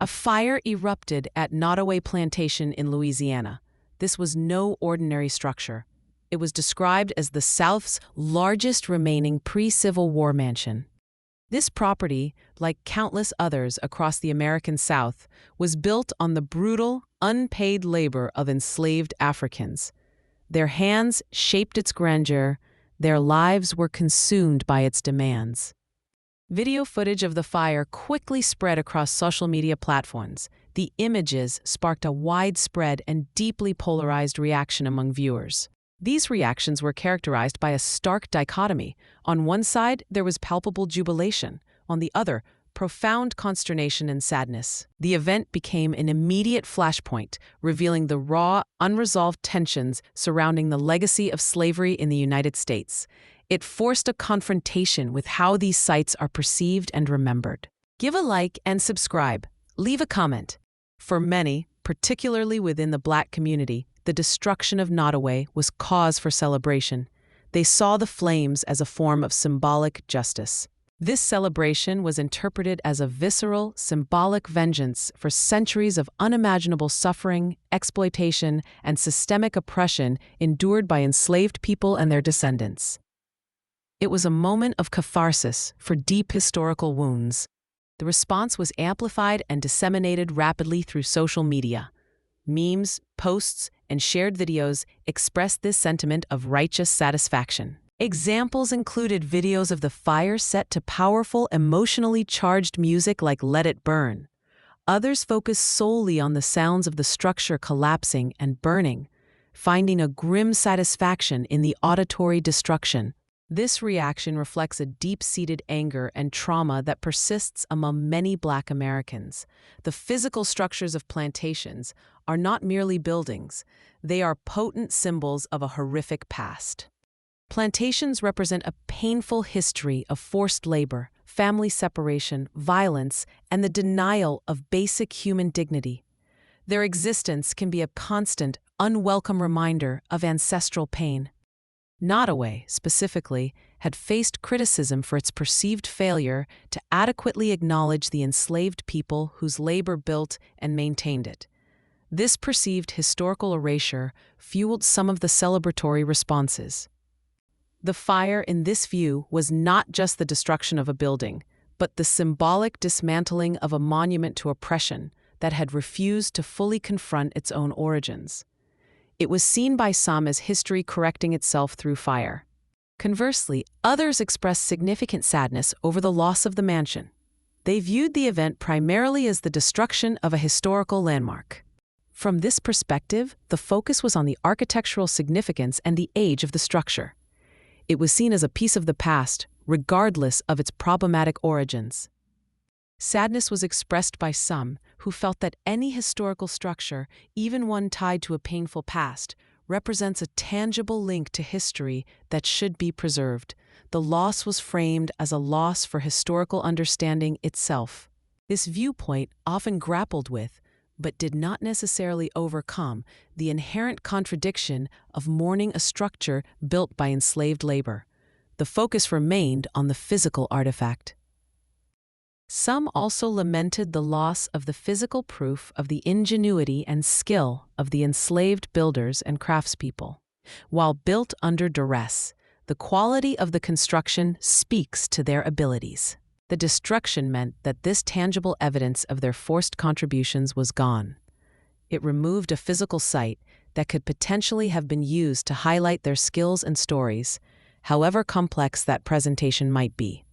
A fire erupted at Nottoway Plantation in Louisiana. This was no ordinary structure. It was described as the South's largest remaining pre-Civil War mansion. This property, like countless others across the American South, was built on the brutal, unpaid labor of enslaved Africans. Their hands shaped its grandeur, their lives were consumed by its demands. Video footage of the fire quickly spread across social media platforms. The images sparked a widespread and deeply polarized reaction among viewers. These reactions were characterized by a stark dichotomy. On one side, there was palpable jubilation. On the other, profound consternation and sadness. The event became an immediate flashpoint, revealing the raw, unresolved tensions surrounding the legacy of slavery in the United States. It forced a confrontation with how these sites are perceived and remembered. Give a like and subscribe. Leave a comment. For many, particularly within the Black community, the destruction of Nottoway was cause for celebration. They saw the flames as a form of symbolic justice. This celebration was interpreted as a visceral, symbolic vengeance for centuries of unimaginable suffering, exploitation, and systemic oppression endured by enslaved people and their descendants. It was a moment of catharsis for deep historical wounds. The response was amplified and disseminated rapidly through social media. Memes, posts, and shared videos expressed this sentiment of righteous satisfaction. Examples included videos of the fire set to powerful, emotionally charged music like Let It Burn. Others focused solely on the sounds of the structure collapsing and burning, finding a grim satisfaction in the auditory destruction. This reaction reflects a deep-seated anger and trauma that persists among many Black Americans. The physical structures of plantations are not merely buildings, they are potent symbols of a horrific past. Plantations represent a painful history of forced labor, family separation, violence, and the denial of basic human dignity. Their existence can be a constant, unwelcome reminder of ancestral pain. Nottoway, specifically, had faced criticism for its perceived failure to adequately acknowledge the enslaved people whose labor built and maintained it. This perceived historical erasure fueled some of the celebratory responses. The fire, in this view, was not just the destruction of a building, but the symbolic dismantling of a monument to oppression that had refused to fully confront its own origins. It was seen by some as history correcting itself through fire. Conversely, others expressed significant sadness over the loss of the mansion. They viewed the event primarily as the destruction of a historical landmark. From this perspective, the focus was on the architectural significance and the age of the structure. It was seen as a piece of the past, regardless of its problematic origins. Sadness was expressed by some who felt that any historical structure, even one tied to a painful past, represents a tangible link to history that should be preserved. The loss was framed as a loss for historical understanding itself. This viewpoint often grappled with, but did not necessarily overcome, the inherent contradiction of mourning a structure built by enslaved labor. The focus remained on the physical artifact. Some also lamented the loss of the physical proof of the ingenuity and skill of the enslaved builders and craftspeople. While built under duress, the quality of the construction speaks to their abilities. The destruction meant that this tangible evidence of their forced contributions was gone. It removed a physical site that could potentially have been used to highlight their skills and stories, however complex that presentation might be.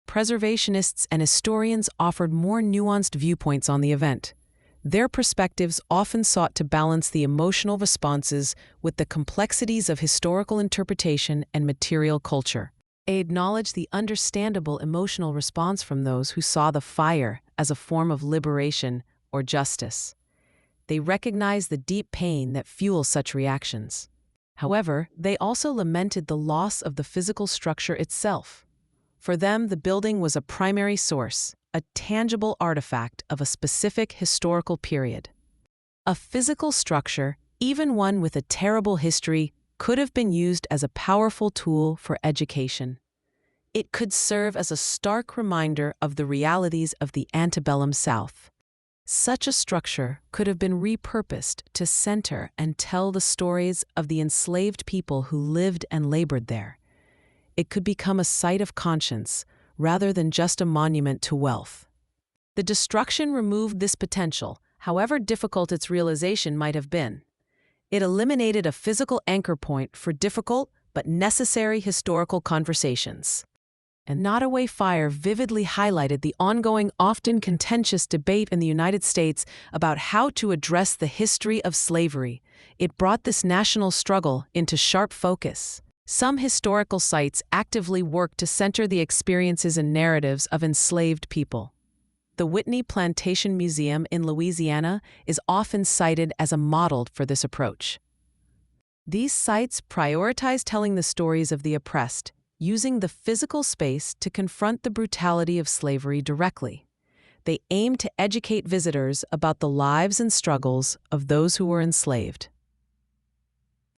Preservationists and historians offered more nuanced viewpoints on the event. Their perspectives often sought to balance the emotional responses with the complexities of historical interpretation and material culture. They acknowledged the understandable emotional response from those who saw the fire as a form of liberation or justice. They recognized the deep pain that fuels such reactions. However, they also lamented the loss of the physical structure itself. For them, the building was a primary source, a tangible artifact of a specific historical period. A physical structure, even one with a terrible history, could have been used as a powerful tool for education. It could serve as a stark reminder of the realities of the antebellum South. Such a structure could have been repurposed to center and tell the stories of the enslaved people who lived and labored there. It could become a site of conscience rather than just a monument to wealth. The destruction removed this potential, however difficult its realization might have been. It eliminated a physical anchor point for difficult but necessary historical conversations. And Nottoway fire vividly highlighted the ongoing, often contentious debate in the United States about how to address the history of slavery. It brought this national struggle into sharp focus. Some historical sites actively work to center the experiences and narratives of enslaved people. The Whitney Plantation Museum in Louisiana is often cited as a model for this approach. These sites prioritize telling the stories of the oppressed, using the physical space to confront the brutality of slavery directly. They aim to educate visitors about the lives and struggles of those who were enslaved.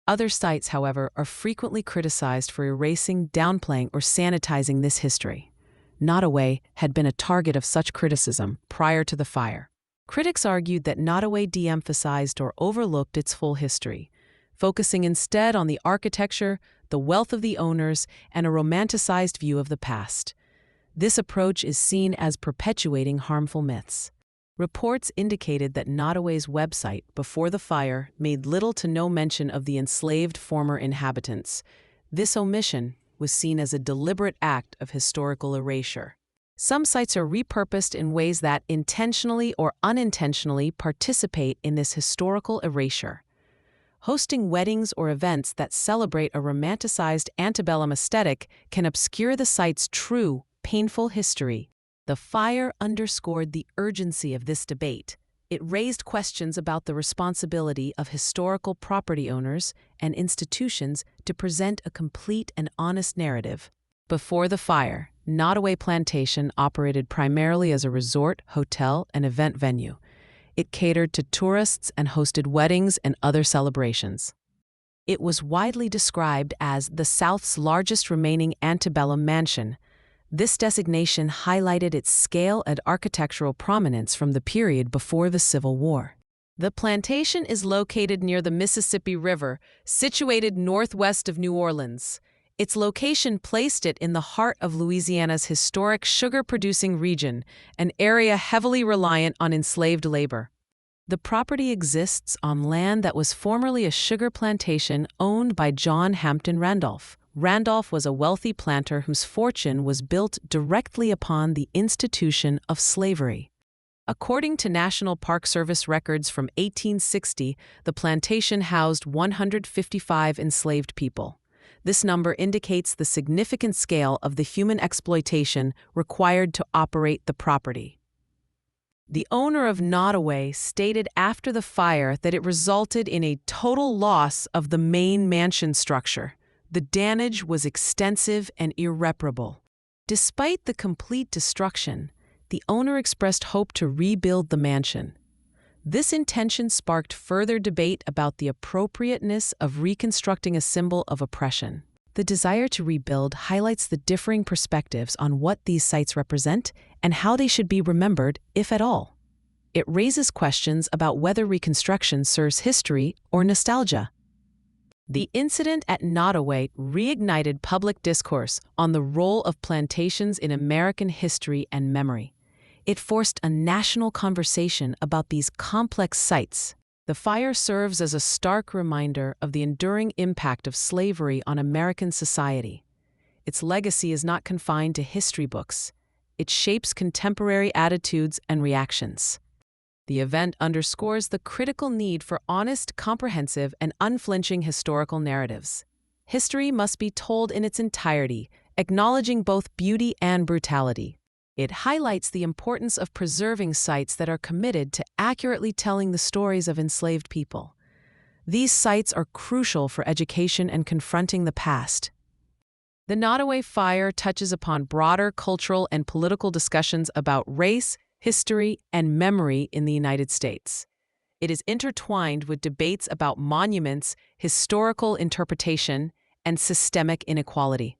Other sites, however, are frequently criticized for erasing, downplaying, or sanitizing this history. Nottoway had been a target of such criticism prior to the fire. Critics argued that Nottoway de-emphasized or overlooked its full history, focusing instead on the architecture, the wealth of the owners, and a romanticized view of the past. This approach is seen as perpetuating harmful myths. Reports indicated that Nottoway's website before the fire made little to no mention of the enslaved former inhabitants. This omission was seen as a deliberate act of historical erasure. Some sites are repurposed in ways that intentionally or unintentionally participate in this historical erasure. Hosting weddings or events that celebrate a romanticized antebellum aesthetic can obscure the site's true, painful history. The fire underscored the urgency of this debate. It raised questions about the responsibility of historical property owners and institutions to present a complete and honest narrative. Before the fire, Nottoway Plantation operated primarily as a resort, hotel, and event venue. It catered to tourists and hosted weddings and other celebrations. It was widely described as the South's largest remaining antebellum mansion. This designation highlighted its scale and architectural prominence from the period before the Civil War. The plantation is located near the Mississippi River, situated northwest of New Orleans. Its location placed it in the heart of Louisiana's historic sugar-producing region, an area heavily reliant on enslaved labor. The property exists on land that was formerly a sugar plantation owned by John Hampton Randolph. Randolph was a wealthy planter whose fortune was built directly upon the institution of slavery. According to National Park Service records from 1860, the plantation housed 155 enslaved people. This number indicates the significant scale of the human exploitation required to operate the property. The owner of Nottoway stated after the fire that it resulted in a total loss of the main mansion structure. The damage was extensive and irreparable. Despite the complete destruction, the owner expressed hope to rebuild the mansion. This intention sparked further debate about the appropriateness of reconstructing a symbol of oppression. The desire to rebuild highlights the differing perspectives on what these sites represent and how they should be remembered, if at all. It raises questions about whether reconstruction serves history or nostalgia. The incident at Nottoway reignited public discourse on the role of plantations in American history and memory. It forced a national conversation about these complex sites. The fire serves as a stark reminder of the enduring impact of slavery on American society. Its legacy is not confined to history books. It shapes contemporary attitudes and reactions. The event underscores the critical need for honest, comprehensive, and unflinching historical narratives. History must be told in its entirety, acknowledging both beauty and brutality. It highlights the importance of preserving sites that are committed to accurately telling the stories of enslaved people. These sites are crucial for education and confronting the past. The Nottoway fire touches upon broader cultural and political discussions about race, history, and memory in the United States. It is intertwined with debates about monuments, historical interpretation, and systemic inequality.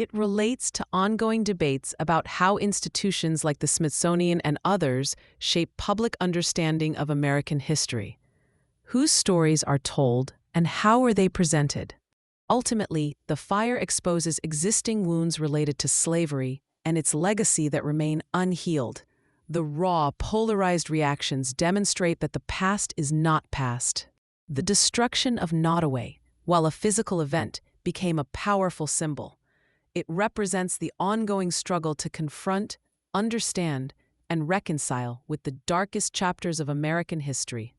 It relates to ongoing debates about how institutions like the Smithsonian and others shape public understanding of American history. Whose stories are told and how are they presented? Ultimately, the fire exposes existing wounds related to slavery and its legacy that remain unhealed. The raw, polarized reactions demonstrate that the past is not past. The destruction of Nottoway, while a physical event, became a powerful symbol. It represents the ongoing struggle to confront, understand, and reconcile with the darkest chapters of American history.